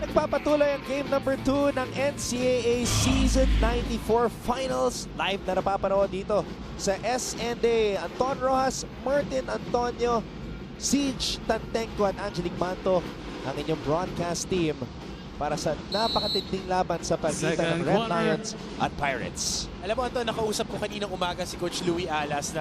Nagpapatuloy ang game number 2 ng NCAA Season 94 Finals. Live na napapanood dito sa SNA. Anton Rojas, Martin Antonio, Siege Tantenko at Angelic Manto ang inyong broadcast team para sa napakatinding laban sa pagitan ng Red Lions at Pirates. Alam mo, Anton, nakausap ko kaninang umaga si Coach Louie Alas,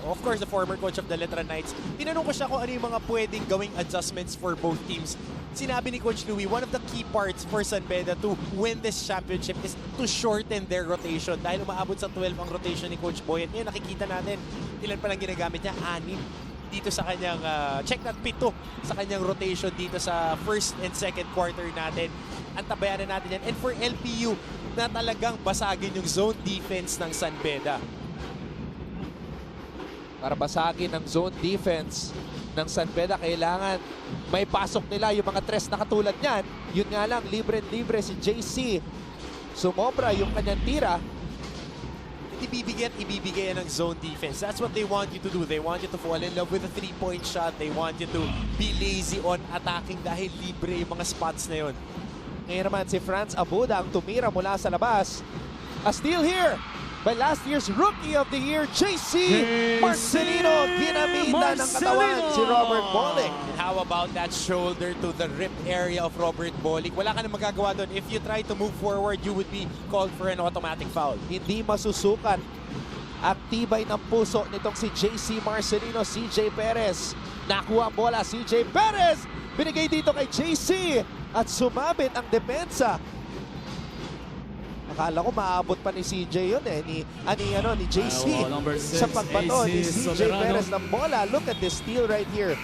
of course, the former coach of the Letra Knights. Tinanong ko siya kung ano yung mga pwedeng gawing adjustments for both teams. Sinabi ni Coach Louie, one of the key parts for San Beda to win this championship is to shorten their rotation. Dahil umaabot sa 12 ang rotation ni Coach Boyet. Ngayon, nakikita natin, ilan pa lang ginagamit niya? 6 dito sa kanyang, check that, 7 sa kanyang rotation dito sa first and second quarter natin. Antabayanan natin yan. And for LPU, na talagang basagin yung zone defense ng San Beda. Para basagin ang zone defense ng San Beda, kailangan may pasok nila yung mga tres na katulad niyan. Yun nga lang, libre-libre si JC. Sumobra yung kanyang tira. Ibibigay ng zone defense. That's what they want you to do. They want you to fall in love with a 3-point shot. They want you to be lazy on attacking dahil libre yung mga spots na yun. Ngayon naman si Franz Abuda ang tumira mula sa labas. A steal here by last year's Rookie of the Year, JC Marcelino. Ginamitan ng katawan si Robert Bolick. How about that shoulder to the rib area of Robert Bolick? Wala ka na magagawa doon. If you try to move forward, you would be called for an automatic foul. Hindi masusukat ang tibay ng puso nitong si JC Marcelino. CJ Perez. Nakuha ang bola. CJ Perez. Binigay dito kay JC. At sumabit ang depensa. Akala ko maabot pa ni CJ yun eh. Ni JC. Sa pagbato ni CJ Perez ng bola. Look at this steal right here.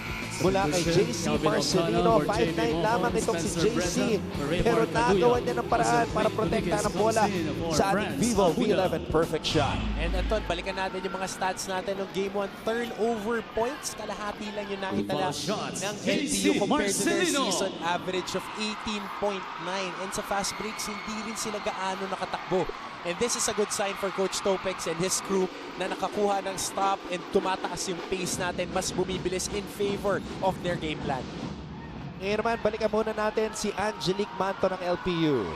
Mula kay JC Marcelino. 5'9 lamang itong si JC. Pero nagawa niya ng paraan para protekta ng bola sa ating Vivo V11 perfect shot. And Anton, balikan natin yung mga stats natin ng Game 1. Turnover points, kalahati lang yung nakitala ng LPU compared to their season average of 18.9. And sa fast breaks, hindi rin sila gaano nakatakbo. And this is a good sign for Coach Topex and his crew na nakakuha ng stop and tumataas yung pace natin, mas bumibilis in favor of their game plan. Ngayon naman, balikan muna natin si Angelic Manto ng LPU.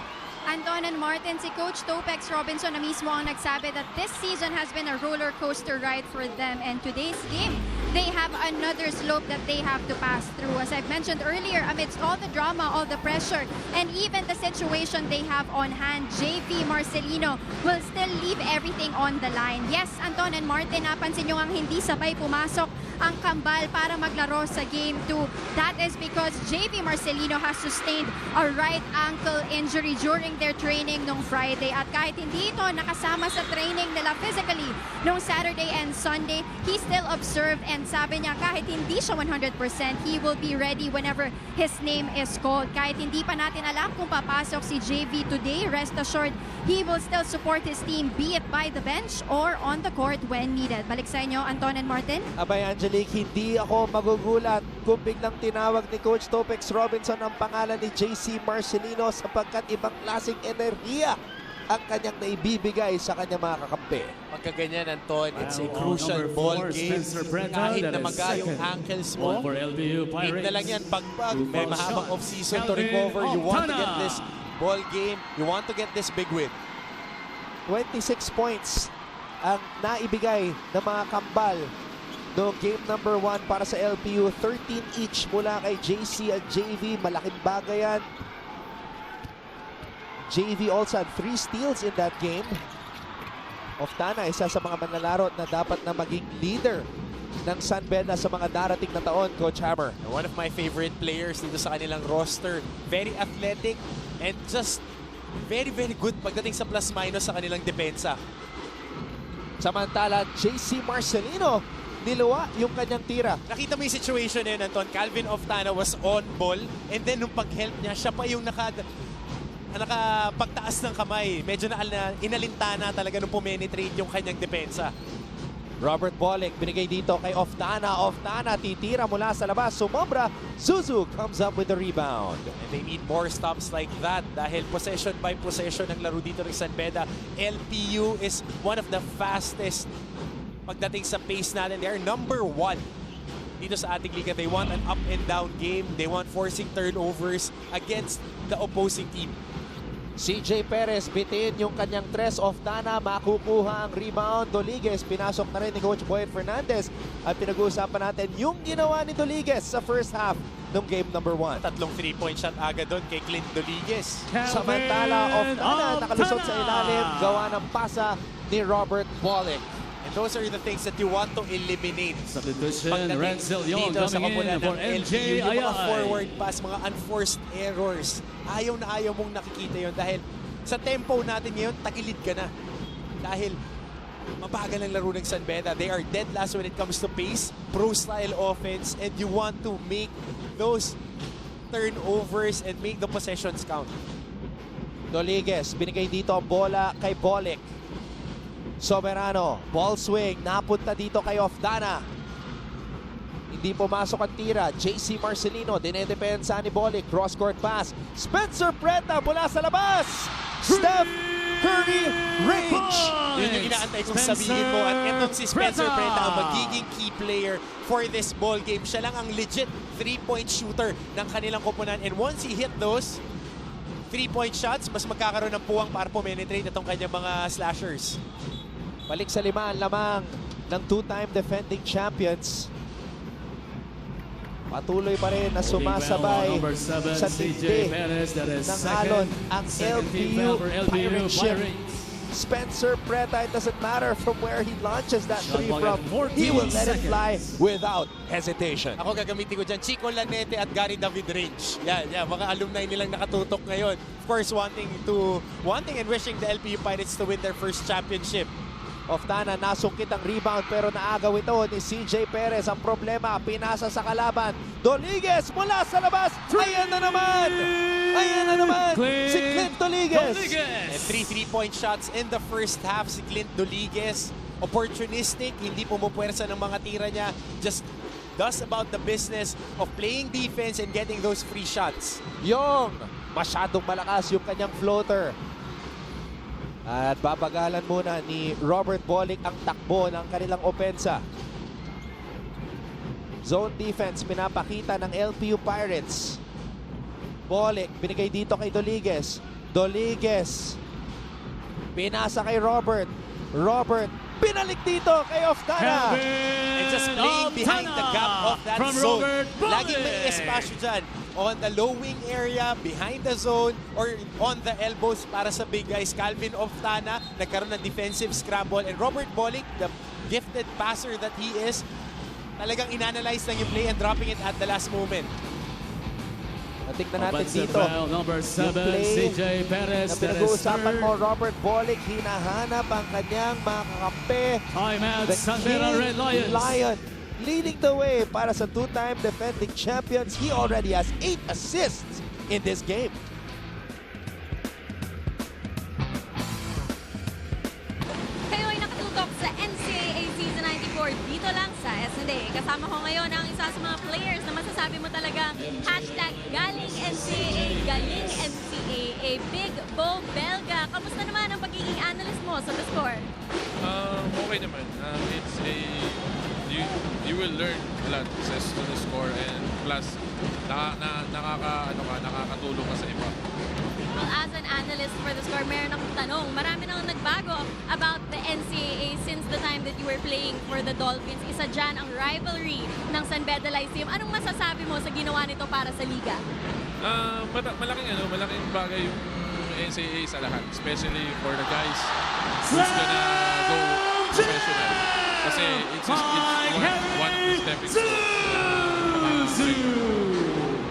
Anton and Martin, si Coach Topex Robinson na mismo ang nagsabi that this season has been a roller coaster ride for them, and today's game, they have another slope that they have to pass through. As I've mentioned earlier, amidst all the drama, all the pressure, and even the situation they have on hand, JV Marcelino will still leave everything on the line. Yes, Anton and Martin, napansin nyo ang hindi sabay pumasok ang kambal para maglaro sa Game 2. That is because JV Marcelino has sustained a right ankle injury during their training nung Friday. At kahit hindi ito nakasama sa training nila physically nung Saturday and Sunday, he still observed and sabi niya kahit hindi siya 100%, he will be ready whenever his name is called. Kahit hindi pa natin alam kung papasok si JV today, rest assured, he will still support his team, be it by the bench or on the court when needed. Balik sa inyo, Anton and Martin. Abay, Angelique, hindi ako magugulat kung biglang tinawag ni Coach Topex Robinson ang pangalan ni JC Marcelino sapagkat ibang klaseng enerhiya ang kanyang naibibigay sa kanyang mga kakampi. Pagka ganyan, Anton, it's a crucial ball game. Kahit na maga yung ankles mo, hit na lang yan. Pagbag, may mahabang off-season to recover. You want to get this ball game. You want to get this big win. 26 points ang naibigay ng mga kambal no game number 1 para sa LPU. 13 each mula kay JC at JV. Malaking bagay yan. JV also had 3 steals in that game. Oftana, isa sa mga manlalaro na dapat na maging leader ng San Beda sa mga darating na taon, Coach Hammer. One of my favorite players dito sa kanilang roster. Very athletic and just very, very good pagdating sa plus-minus sa kanilang depensa. Samantala, JC Marcelino, niluwa yung kanyang tira. Nakita mo yung situation na yun, Anton. Calvin Oftana was on ball and then nung pag-help niya, siya pa yung nakapagtaas ng kamay. Medyo inalintana talaga nung pumenetrate yung kanyang depensa. Robert Bolick binigay dito kay Oftana. Oftana titira mula sa labas. Sumobra. Suzu comes up with the rebound. And they need more stops like that dahil possession by possession ang laro dito ng San Beda. LPU is one of the fastest pagdating sa pace natin. They are number 1 dito sa ating liga. They want an up and down game. They want forcing turnovers against the opposing team. CJ Perez bitin yung kanyang tres off Dana, makukuha ang rebound. Doliguez, pinasok na rin ni Coach Boyd Fernandez. At pinag-uusapan natin yung ginawa ni Doliguez sa first half ng game number 1. Tatlong 3-point shot agad doon kay Clint Doliguez. Samantala, off Dana, nakalusot sa ilalim, gawa ng pasa ni Robert Bolick. And those are the things that you want to eliminate. Substitution, Pagdating Renzel Young dito sa coming kapunan in for ng LPU, MJ yung mga Ayay. forward pass, mga unforced errors. Ayaw na ayaw mong nakikita yon dahil sa tempo natin ngayon, tagilid ka na. Dahil mabagal ang laro ng San Beda. They are dead last when it comes to pace, pro-style offense, and you want to make those turnovers and make the possessions count. Doliguez, binigay dito ang bola kay Bolick. Soberano, ball swing, napunta dito kay Ofdana. Hindi pumasok ang tira. JC Marcelino, dinedepensa ni Bolick. Cross-court pass. Spencer Preta mula sa labas. Steph Curry range. Yun yung inaantay kong sabihin mo. At etong si Spencer Preta ang magiging key player for this ball game. Siya lang ang legit 3-point shooter ng kanilang koponan. And once he hit those 3-point shots, mas magkakaroon ng puwang para penetrate itong kanyang mga slashers. Balik sa 5 ang lamang ng two-time defending champions. Patuloy pa rin na sumasabay sa tindi ng alon ang LPU Pirate Ship. Spencer Preta, it doesn't matter from where he launches that three from, he will let it fly without hesitation. Ako gagamitin ko dyan, Chico Lanete at Gary David Range. Yan, mga alumni nilang nakatutok ngayon. Of course, wanting and wishing the LPU Pirates to win their first championship. Oftana, nasungkit ang rebound pero naagaw ito ni CJ Perez. Ang problema, pinasa sa kalaban. Doliguez mula sa labas. Ayan na naman! Ayan na naman! Si Clint Doliguez! And 3 3-point shots in the first half si Clint Doliguez. Opportunistic, hindi pumupwersa ng mga tira niya. Just does about the business of playing defense and getting those free shots. Young, masyadong malakas yung kanyang floater. At babagalan muna ni Robert Bolick ang takbo ng kanilang opensa. Zone defense pinapakita ng LPU Pirates. Bolick, binigay dito kay Doliguez. Doliguez, pinasa kay Robert. Robert, pinalik dito kay Ofdana. And just playing behind the gap of that zone. Laging may espasyo dyan. On the low wing area, behind the zone, or on the elbows para sa big guys. Calvin Oftana, nagkaroon ng defensive scramble. And Robert Bolick, the gifted passer that he is, talagang inanalyze lang yung play and dropping it at the last moment. Tignan natin dito number 7, yung play CJ Perez. na pinag-uusapan mo. Robert Bolick, hinahanap ang kanyang mga kakampi. Timeout, The San Beda King Red Lions. Lion leading the way para sa two-time defending champions. He already has 8 assists in this game. Kayo ay nakatutok sa NCAA Season 94 dito lang sa SNA. Kasama ko ngayon ang isa sa mga players na masasabi mo talaga #galing NCAA, galing NCAA, Big Bo Belga. Kamusta naman ang pagiging analyst mo sa The Score? Okay naman. It's a you will learn a lot sa The Score, and plus nakakatulong ka sa iba. Well, as an analyst for The Score, meron akong tanong. Marami nang nagbago about the NCAA since the time that you were playing for the Dolphins. Isa dyan ang rivalry ng San Beda Lyceum. Anong masasabi mo sa ginawa nito para sa liga? Malaking bagay yung NCAA sa lahat, especially for the guys who's gonna go professional. Kasi it's one of the stepping stones.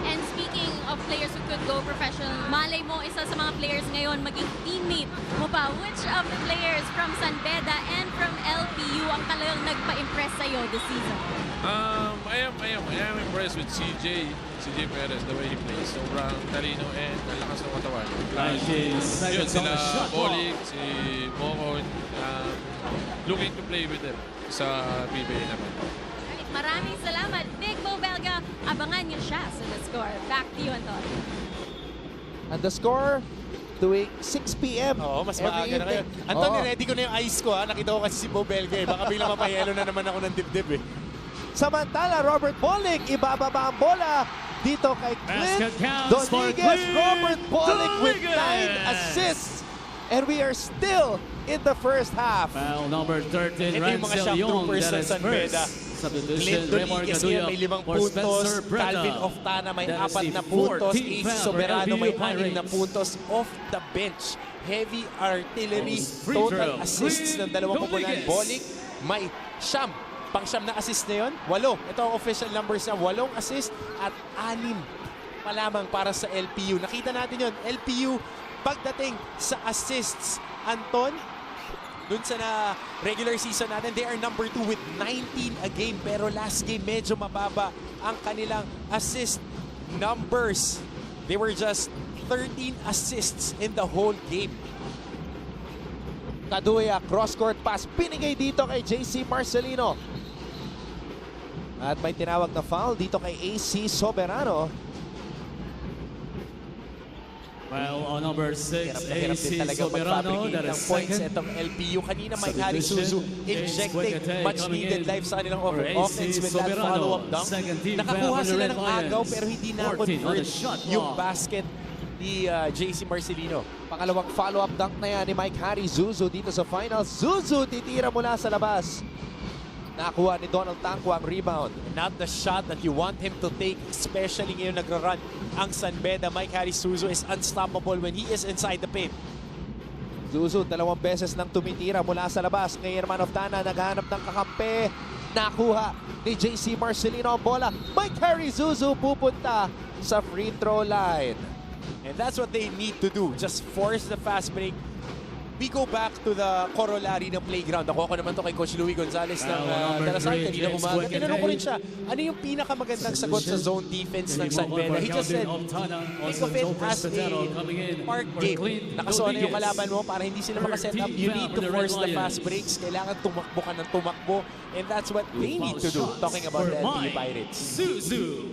And speaking of players who could go professional, malay mo isa sa mga players ngayon maging teammate mo pa. Which of the players from San Beda and from LPU ang talagang nagpa-impress sa'yo this season? I am impressed with CJ Perez, the way he plays. Sobrang talino and ang lakas ng katawan. 19 Yun seconds on sila the shot clock. Bolick, si Mocon, looking to play with them sa PBA naman. Alright, maraming salamat. Big Bo Belga, abangan niyo siya sa The Score. Back to you, Anton. And the score, tuwing 6 p.m. Oo, mas every maaga na ngayon. evening. Anthony, Oo. ready ko na yung ice ko ha. Nakita ko kasi si Bo Belga eh. Baka biglang mapayelo na naman ako ng dibdib eh. Samantala, Robert Bolick, ibababa ang bola dito kay Clint Basket counts for Dominguez. Clint Robert Bolick with 9 Dominguez. assists. And we are still in the first half. Foul number 13, Ito yung mga Rancel shock Young. troopers That sa is San first. Beda. Substitution, Clint Raymond Rodriguez Gaduya ngayon may 5 for puntos. Spencer Breta. Calvin Oftana may That is 4 the na puntos. 14th Ace foul for Soberano may LBU 6 na Pirates. puntos off the bench. Heavy artillery. Free Total throw. assists ng dalawang koponan. Dominguez. Bolick may siyam. Pang-siyam na assist na yun. 8. Ito ang official numbers na 8 assist at 6 pa lamang para sa LPU. Nakita natin yun. LPU pagdating sa assists. Anton, dun sa regular season natin, they are number 2 with 19 a game. Pero last game, medyo mababa ang kanilang assist numbers. They were just 13 assists in the whole game. Kaduya, cross-court pass, pinigay dito kay JC Marcelino. At may tinawag na foul dito kay AC Soberano. Foul on number 6, Hirap na hirap din AC talaga Soberano. mag-fabricate That ng is points second. itong LPU. Kanina Mike Harry Suzu injecting much needed life sa kanilang for AC offense with that Soberano. follow-up dunk. Second team foul Nakakuha for the sila Red ng agaw Lions. pero hindi 14 on na-convert the shot yung clock. basket ni JC Marcelino. Pangalawang follow-up dunk na yan ni Mike Harry Zuzu dito sa finals. Zuzu titira mula sa labas. Nakuha ni Donald Tangco ang rebound. Not the shot that you want him to take, especially ngayon nagra-run ang San Beda. Mike Harry Suzu is unstoppable when he is inside the paint. Zuzu 2 beses nang tumitira mula sa labas. Ngayon naman Oftana naghahanap ng kakampi. Nakuha ni JC Marcelino ang bola. Mike Harry Zuzu pupunta sa free throw line. And that's what they need to do. Just force the fast break. We go back to the corollary ng playground. Ako naman to kay Coach Louie Gonzalez ng number Dalasal 3, kanina James umaga. Quinqueday. Tinanong ko rin siya, ano yung pinakamagandang sagot sa zone defense ng San Beda? He just said, think of it as a park game. Nakasona yung kalaban mo para hindi sila makaset up. You need to force the fast breaks. Kailangan tumakbo ka ng tumakbo. And that's what they need to do. Talking about the LPU Pirates. Suzu.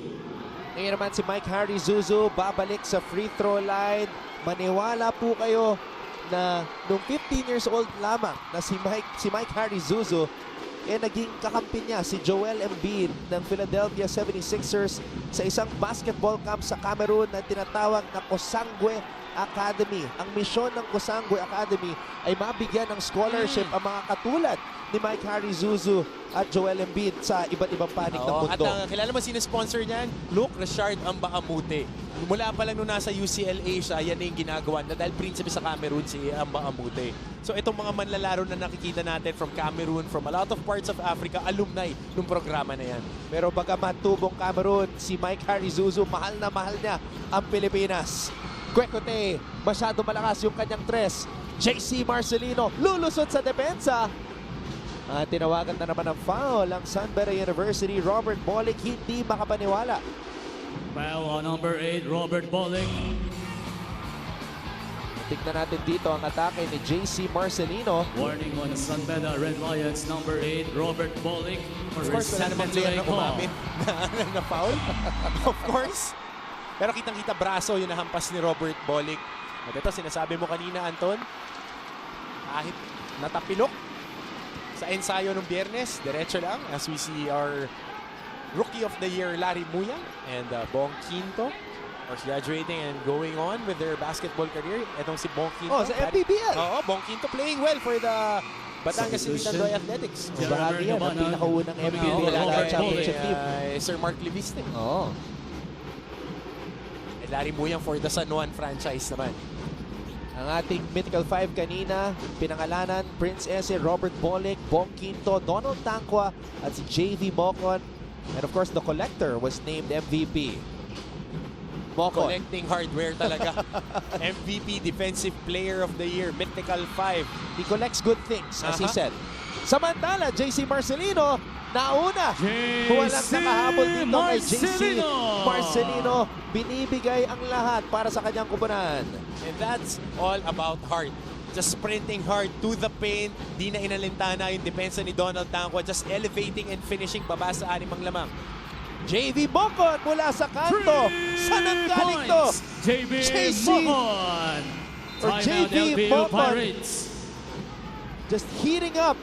Ngayon naman si Mike Harry Zuzu babalik sa free throw line. Maniwala po kayo na nung 15 years old lamang na si Mike Harry Zuzu naging kakampi niya si Joel Embiid ng Philadelphia 76ers sa isang basketball camp sa Cameroon na tinatawag na Kosangwe Academy. Ang misyon ng Kosangwe Academy ay mabigyan ng scholarship ang mga katulad ni Mike Harry Zuzu at Joel Embiid sa iba't ibang panig ng At mundo. kilala mo sino-sponsor niyan? Luke Richard Ambaamute. Mula pa lang nung nasa UCLA siya, yan na yung ginagawa na dahil prinsipe sa Cameroon si Ambaamute. So itong mga manlalaro na nakikita natin from Cameroon, from a lot of parts of Africa, alumni ng programa na yan. Pero bagamat tubong Cameroon, si Mike Harry Zuzu, mahal na mahal niya ang Pilipinas. Kwekotey, masyado malakas yung kanyang tres. JC Marcelino, lulusot sa depensa. At tinawagan na naman ng foul ang San Beda University. Robert Bolick hindi makapaniwala. Foul on number 8, Robert Bolick. Tignan natin dito ang atake ni JC Marcelino. Warning on the San Beda Red Lions, number 8, Robert Bolick. Of course, wala naman player na umamit na foul. Of course. Pero kitang-kita braso yung nahampas ni Robert Bolick. At ito, sinasabi mo kanina, Anton, kahit natapilok sa ensayo ng Biyernes, diretso lang as we see our Rookie of the Year, Larry Muyang and Bong Quinto. Of course, graduating and going on with their basketball career. Itong si Bong Quinto. Oh, sa FPBL. Oo, Bong Quinto playing well for the Batangas City Substitution. Tandoy Athletics. Bahagi yan ang pinakaunang FPBL Robert championship team. Sir Mark Liviste. Oo. And Larry Muyang for the San Juan franchise naman. Ang ating Mythical 5 kanina, pinangalanan, Prince Ese, Robert Bolick, Bong Quinto, Donald Tangqua, at si JV Mocon. And of course, the Collector was named MVP. Mocon. Collecting hardware talaga. MVP, Defensive Player of the Year, Mythical 5. He collects good things, as he said. Samantala, JC Marcelino, nauna. Walang nakahabol dito kay JC Marcelino. Binibigay ang lahat para sa kanyang kupunan. And that's all about heart. Just sprinting hard to the paint. Di na inalintana yung depensa ni Donald Tangqua. Just elevating and finishing baba sa animang lamang. JV Mocon mula sa kanto. Saan ang galing to? JB JC. Mocon. Or Timeout JV LPU Mocon. Pirates. Just heating up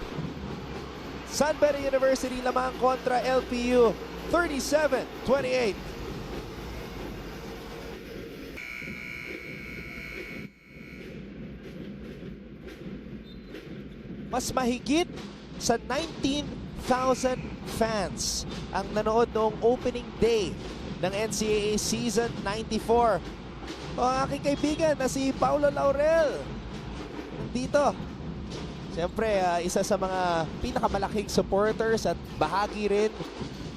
San Beda University lamang kontra LPU, 37-28. Mas mahigit sa 19,000 fans ang nanood noong opening day ng NCAA Season 94. O ang aking kaibigan na si Paulo Laurel. Dito. Siyempre, isa sa mga pinakamalaking supporters at bahagi rin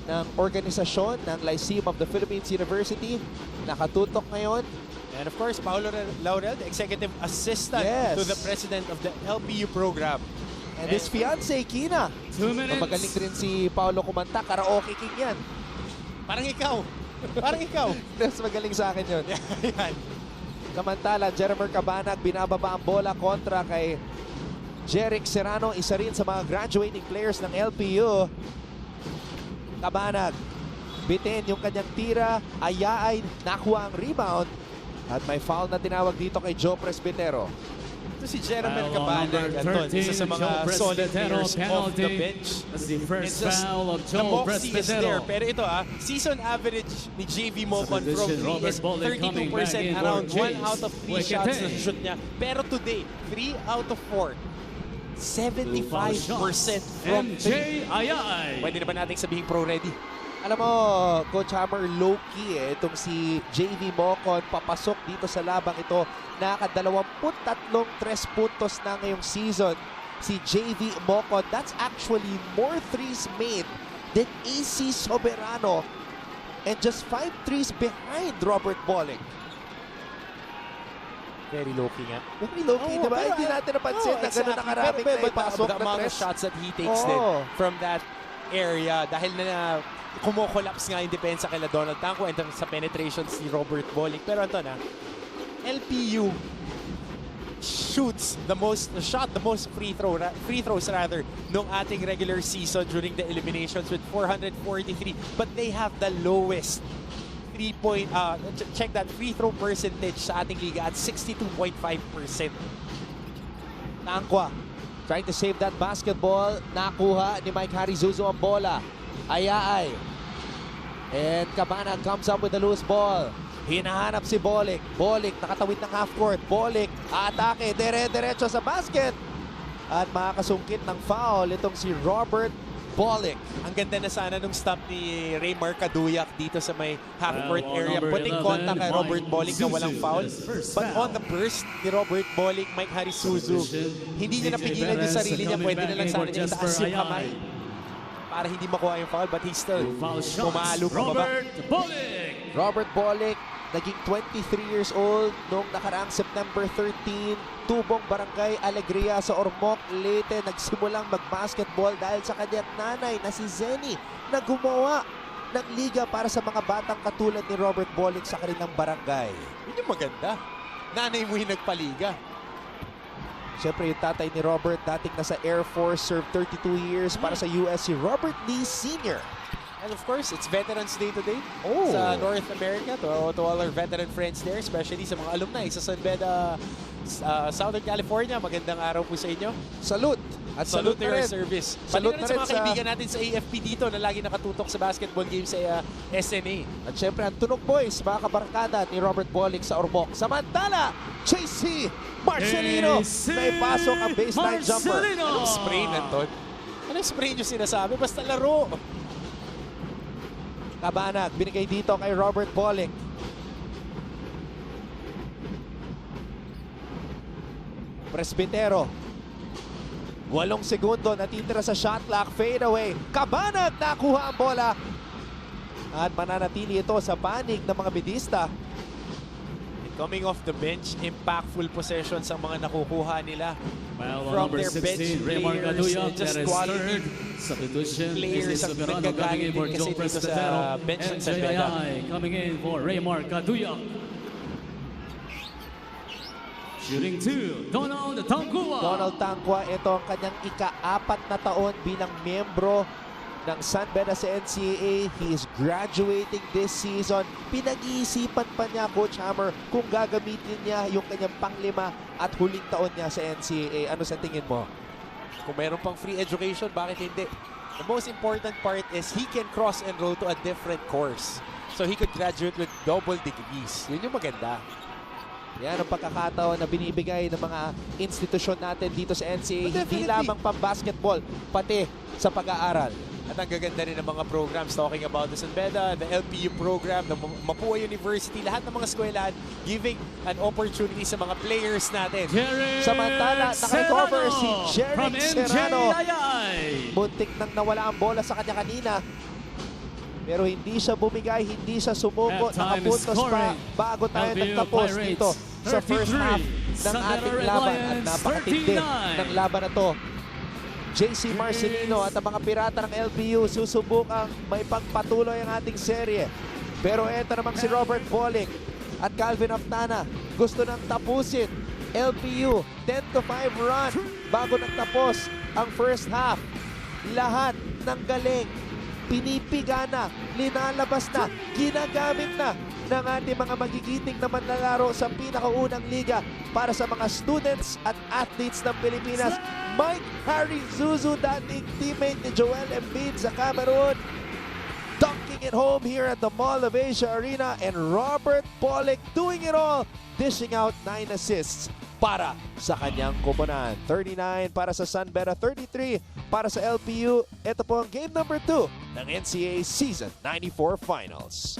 ng organisasyon ng Lyceum of the Philippines University. Nakatutok ngayon. And of course, Paulo Laurel, the executive assistant Yes. to the president of the LPU program. And his fiancée, Kina. 2 minutes. Magaling din si Paulo kumanta. Karaoke king yan. Parang ikaw. Parang ikaw. Mas magaling sa akin yun. Yan. Samantala, Jeremer Cabanag binababa ang bola kontra kay Jeric Serrano, isa rin sa mga graduating players ng LPU. Cabanag, bitin yung kanyang tira, Ayaay nakuha ang rebound at may foul na tinawag dito kay Joe Presbitero. Ito si Jeremy Foul on Cabanag, number Anton, isa sa 13, mga Joe solid Presbitero players off the penalty. bench. That's the first It's just foul of the Joe Moxie is there. Presbitero. Pero ito season average ni JV Mocon from Substitution, 3 Robert is Bolick coming back 32%, in for around 1 James out of 3 Wekete. shots na shoot niya. Pero today, 3 out of 4. 75% from 3. MJ Ayay. Pwede na ba nating sabihin pro-ready? Alam mo, Coach Hammer, low-key itong si JV Mocon papasok dito sa labang ito. Naka-23 3 puntos na ngayong season si JV Mocon. That's actually more threes made than AC Soberano and just 5 threes behind Robert Bolick. Very low-key nga. Very low-key, di ba? Hindi natin napansin na gano'n nakaraming na ipasok the na amount of tres. shots that he takes din from that area dahil na kumo-collapse nga yung depensa kay Donald Tanco and sa penetrations ni Robert Bolick. Pero ito na, LPU shot the most free throws nung ating regular season during the eliminations with 443, but they have the lowest check that free throw percentage sa ating liga at 62.5%. Tangkwa trying to save that basketball. Nakuha ni Mike Harizuzu ang bola. Ayaay. And Cabanag comes up with the loose ball. Hinahanap si Bolick. Bolick nakatawid ng half court. Bolick atake. Dire-diretso sa basket. At makakasungkit ng foul itong si Robert Bolick. Ang ganda na sana nung stop ni Raymar Caduyak dito sa may half-court Well, area. number Putting 11, contact kay Robert Mike Bolick na walang Zuzu. foul. His first But foul. on the burst ni Robert Bolick, Mike Harisuzu, hindi niya napigilan yung sarili niya. Pwede na lang sana niya itaas yung kamay para hindi makuha yung foul. But he still Foul shots. pumalo pababa. Robert Bolick. Robert Bolick, naging 23 years old noong nakaraang September 13. Tubong Barangay Alegria sa Ormoc, Leyte. Nagsimulang mag-basketball dahil sa kanyang nanay na si Zenny na gumawa ng liga para sa mga batang katulad ni Robert Bolick sa kanilang barangay. Yun yung maganda. Nanay mo yung nagpaliga. Siyempre yung tatay ni Robert dating nasa Air Force, served 32 years para sa US, si Robert Lee Sr. And of course, it's Veterans Day today Oh. sa North America. To all our veteran friends there, especially sa mga alumni sa San Beda, Southern California. Magandang araw po sa inyo. Salute! At Salute to na your rin. service. Salute Salute na sa rin mga sa- kaibigan natin sa AFP dito na lagi nakatutok sa basketball games sa SNA. At syempre ang Tunog Boys, mga kabarkada ni Robert Bolick sa Ormoc. Samantala, JC Marcelino may pasok ang baseline jumper. Marcelino. Anong spray na to? Anong spray nyo sinasabi? Basta laro. Cabanag, binigay dito kay Robert Bolick. Presbitero. 8 segundo, natitira sa shot clock, fade away. Cabanag, nakuha ang bola. At mananatili ito sa panig ng mga bidista. Coming off the bench, impactful possessions ang mga nakukuha nila. Well, From number their bench 16, Raymar players, Gaduya, just that is quality third. Substitution, players Izzy ang Soberano coming nagagaling in for din Joe kasi dito sa Presbitero. bench ng MJ San Beda. Ayay coming in for Raymar Gaduya. Shooting 2, Donald Tangkua. Donald Tangkwa, ito ang kanyang ika-4 na taon bilang miyembro ng San Beda sa NCAA. He is graduating this season. Pinag-iisipan pa niya, Coach Hammer, kung gagamitin niya yung kanyang pang-5 at huling taon niya sa NCAA. Ano sa tingin mo? Kung meron pang free education, bakit hindi? The most important part is he can cross-enroll to a different course. So he could graduate with double degrees. Yun yung maganda. Yan ang pagkakataon na binibigay ng mga institusyon natin dito sa NCAA. Hindi lamang pang basketball, pati sa pag-aaral. At ang gaganda rin ng mga programs talking about the San Beda, the LPU program, the Mapua University, lahat ng mga eskwelahan giving an opportunity sa mga players natin. Samantala, nakarecover si from Jeric Serrano. NJII. Muntik nang nawala ang bola sa kanya kanina. Pero hindi siya bumigay, hindi siya sumuko. Halftime Nakapuntos pa scoring. bago tayo LPU nagtapos Pirates, dito sa first 33. half ng San Beda ating Red laban. At Lions, napakatindi 39. ng laban na to. JC Marcelino at ang mga pirata ng LPU susubukang may pagpatuloy ang ating serye. Pero eto namang si Robert Bolick at Calvin Aftana gusto nang tapusin. LPU 10-5 run bago nagtapos ang first half. Lahat ng galing, pinipigana, linalabas na, ginagamit na ng ating mga magigiting na manlalaro sa pinakaunang liga para sa mga students at athletes ng Pilipinas. Mike Harry Zuzu, dating teammate ni Joel Embiid sa Cameroon, dunking it home here at the Mall of Asia Arena, and Robert Bolick doing it all, dishing out 9 assists para sa kanyang koponan. 39 para sa San Beda, 33 para sa LPU. Ito po ang game number 2 ng NCAA Season 94 Finals.